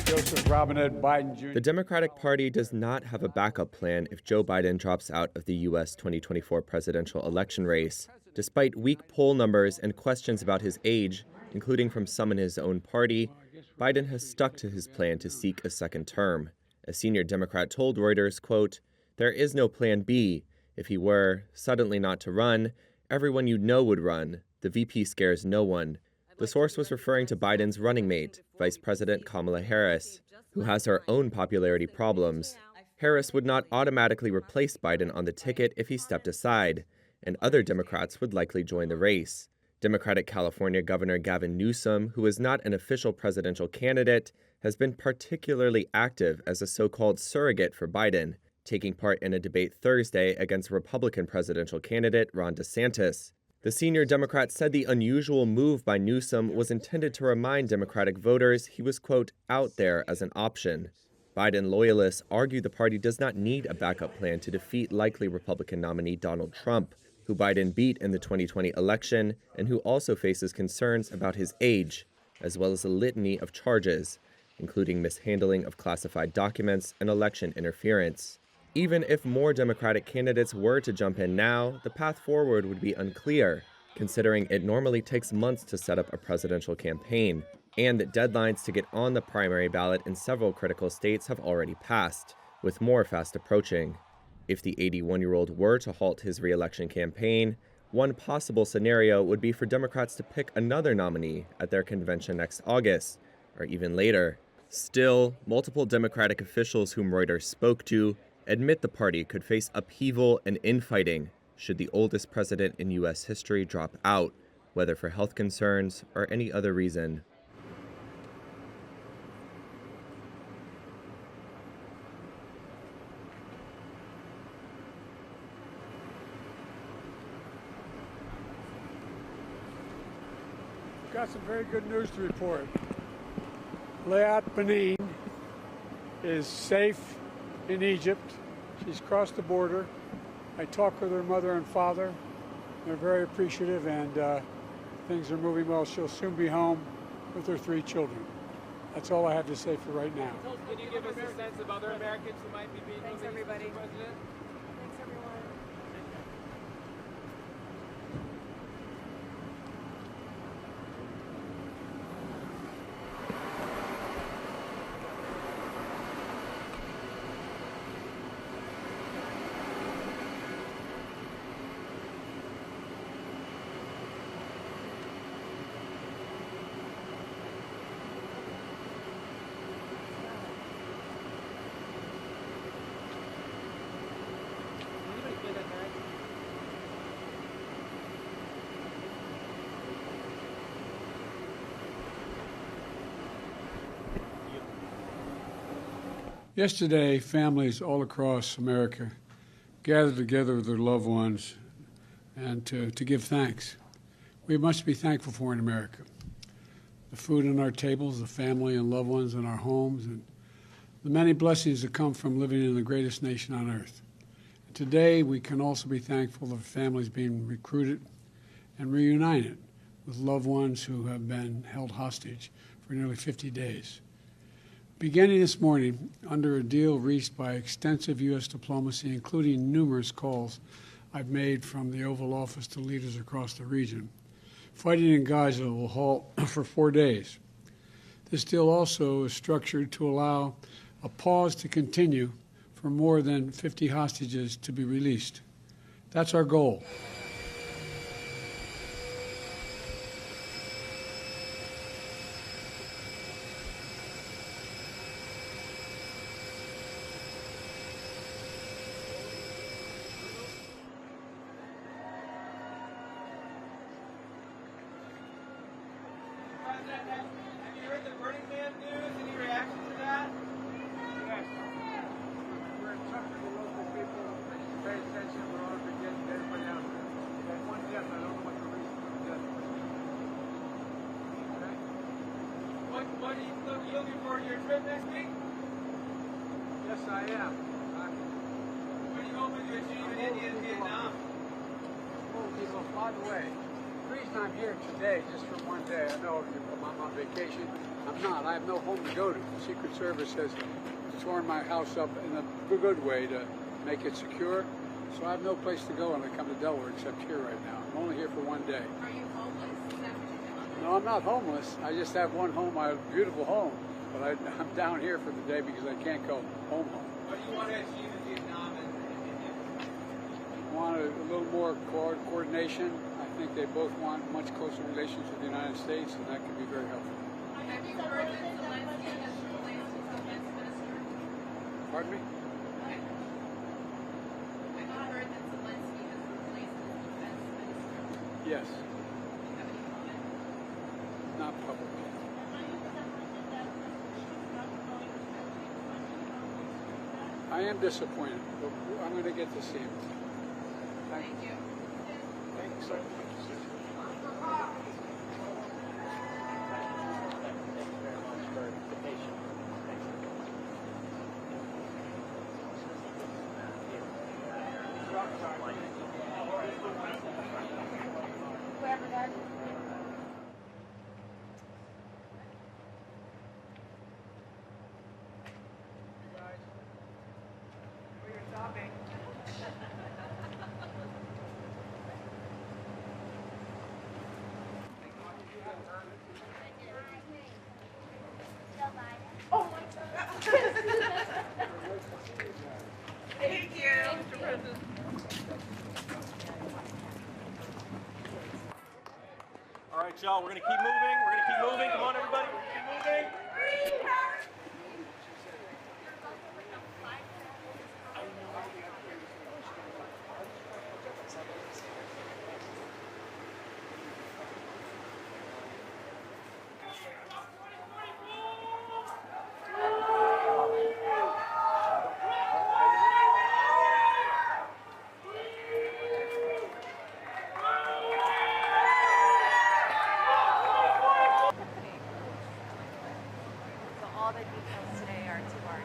Joseph Robinette Biden Jr. The Democratic Party does not have a backup plan if Joe Biden drops out of the U.S. 2024 presidential election race. Despite weak poll numbers and questions about his age, including from some in his own party, Biden has stuck to his plan to seek a second term. A senior Democrat told Reuters, quote, "There is no plan B. If he were suddenly not to run, everyone you know would run. The VP scares no one." The source was referring to Biden's running mate, Vice President Kamala Harris, who has her own popularity problems. Harris would not automatically replace Biden on the ticket if he stepped aside, and other Democrats would likely join the race. Democratic California Governor Gavin Newsom, who is not an official presidential candidate, has been particularly active as a so-called surrogate for Biden, taking part in a debate Thursday against Republican presidential candidate Ron DeSantis. The senior Democrat said the unusual move by Newsom was intended to remind Democratic voters he was, quote, out there as an option. Biden loyalists argue the party does not need a backup plan to defeat likely Republican nominee Donald Trump, who Biden beat in the 2020 election and who also faces concerns about his age, as well as a litany of charges, including mishandling of classified documents and election interference. Even if more Democratic candidates were to jump in now, the path forward would be unclear, considering it normally takes months to set up a presidential campaign, and that deadlines to get on the primary ballot in several critical states have already passed, with more fast approaching. If the 81-year-old were to halt his re-election campaign, one possible scenario would be for Democrats to pick another nominee at their convention next August, or even later. Still, multiple Democratic officials whom Reuters spoke to admit the party could face upheaval and infighting should the oldest president in U.S. history drop out, whether for health concerns or any other reason. We've got some very good news to report. Leat Benin is safe in Egypt. She's crossed the border. I talked with her mother and father. They're very appreciative, and things are moving well. She'll soon be home with her 3 children. That's all I have to say for right now. Can you give us a sense of other Americans who might be being Thanks, everybody. president? Thanks, everyone. Yesterday, families all across America gathered together with their loved ones and to give thanks. We have much to be thankful for in America. The food on our tables, the family and loved ones in our homes, and the many blessings that come from living in the greatest nation on earth. And today, we can also be thankful for families being recruited and reunited with loved ones who have been held hostage for nearly 50 days. Beginning this morning, under a deal reached by extensive U.S. diplomacy, including numerous calls I've made from the Oval Office to leaders across the region, fighting in Gaza will halt for 4 days. This deal also is structured to allow a pause to continue for more than 50 hostages to be released. That's our goal. Have you heard the Burning Man news? Any reaction to that? Yes. We're in touch with the local people. Pay attention. We're all forgetting everybody else. We had 1 death. I don't know what the reason for the death was. Okay? What are you looking for in your trip next week? Yes, I am. What are you hoping to achieve in India and Vietnam? Oh, people, by the way, reason I'm here today, just for one day, I know I'm on vacation. I'm not. I have no home to go to. The Secret Service has torn my house up in a good way to make it secure. So I have no place to go when I come to Delaware except here right now. I'm only here for one day. Are you homeless? Is that what you're doing? No, I'm not homeless. I just have one home, my beautiful home. But I'm down here for the day because I can't go home. What do you want to achieve in Vietnam and India? Want a little more coordination. I think they both want much closer relations with the United States, and that could be very helpful. Have you heard that Zelensky has replaced his defense minister? Pardon me? Have you heard that Zelensky has replaced his defense minister? Yes, Do you have any comment? not publicly. I am disappointed, but I'm going to get to see him. Thank you. Thank you so much. Whoever that is. Thank you, Mr. President. All right, y'all, we're going to keep moving. We're going to keep moving. Come on, everybody. Keep moving. So all the details today are to our